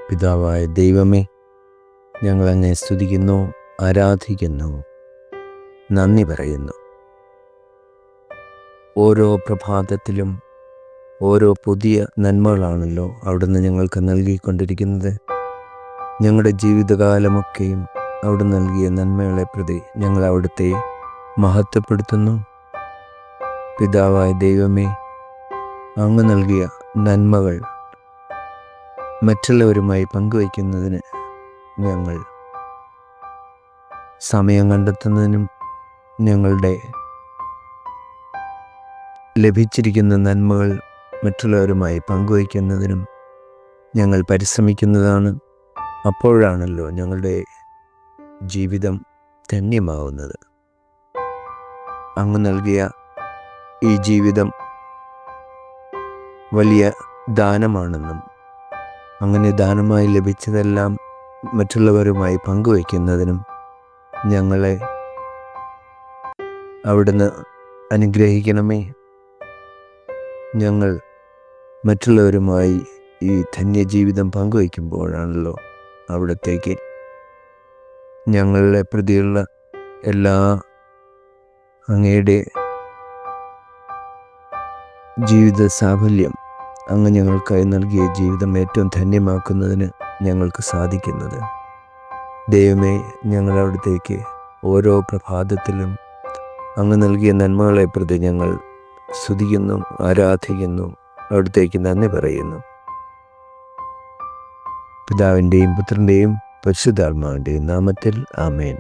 പിതാവായ ദൈവമേ, ഞങ്ങളങ്ങയെ സ്തുതിക്കുന്നു, ആരാധിക്കുന്നു, നന്ദി പറയുന്നു. ഓരോ പ്രഭാതത്തിലും ഓരോ പുതിയ നന്മകളാണല്ലോ അവിടുന്ന് ഞങ്ങൾക്ക് നൽകിക്കൊണ്ടിരിക്കുന്നത്. ഞങ്ങളുടെ ജീവിതകാലമൊക്കെയും അവിടുന്ന് നൽകിയ നന്മകളെ പ്രതി ഞങ്ങൾ അവിടുത്തെ മഹത്വപ്പെടുത്തുന്നു. പിതാവായ ദൈവമേ, അങ്ങ് നൽകിയ നന്മകൾ മറ്റുള്ളവരുമായി പങ്കുവയ്ക്കുന്നതിന് ഞങ്ങൾ സമയം കണ്ടെത്തുന്നതിനും ഞങ്ങളുടെ ലഭിച്ചിരിക്കുന്ന നന്മകൾ മറ്റുള്ളവരുമായി പങ്കുവയ്ക്കുന്നതിനും ഞങ്ങൾ പരിശ്രമിക്കുന്നതാണ്. അപ്പോഴാണല്ലോ ഞങ്ങളുടെ ജീവിതം ധന്യമാവുന്നത്. അങ്ങ് നൽകിയ ഈ ജീവിതം വലിയ ദാനമാണെന്നും അങ്ങനെ ദാനമായി ലഭിച്ചതെല്ലാം മറ്റുള്ളവരുമായി പങ്കുവയ്ക്കുന്നതിനും ഞങ്ങളെ അവിടുന്ന് അനുഗ്രഹിക്കണമേ. ഞങ്ങൾ മറ്റുള്ളവരുമായി ഈ ധന്യജീവിതം പങ്കുവയ്ക്കുമ്പോഴാണല്ലോ അവിടത്തേക്ക് ഞങ്ങളെ പ്രതിയുള്ള എല്ലാ അങ്ങയുടെ ജീവിത സാഫല്യം, അങ്ങ് ഞങ്ങൾക്കായി നൽകിയ ജീവിതം ഏറ്റവും ധന്യമാക്കുന്നതിന് ഞങ്ങൾക്ക് സാധിക്കുന്നത്. ദൈവമേ, ഞങ്ങൾ അവിടത്തേക്ക് ഓരോ പ്രഭാതത്തിലും അങ്ങ് നൽകിയ നന്മകളെ പ്രതി ഞങ്ങൾ സ്തുതിക്കുന്നു, ആരാധിക്കുന്നു, അവിടത്തേക്ക് നന്ദി പറയുന്നു. പിതാവിൻ്റെയും പുത്രൻ്റെയും പരിശുദ്ധാത്മാവിൻ്റെയും നാമത്തിൽ ആമേൻ.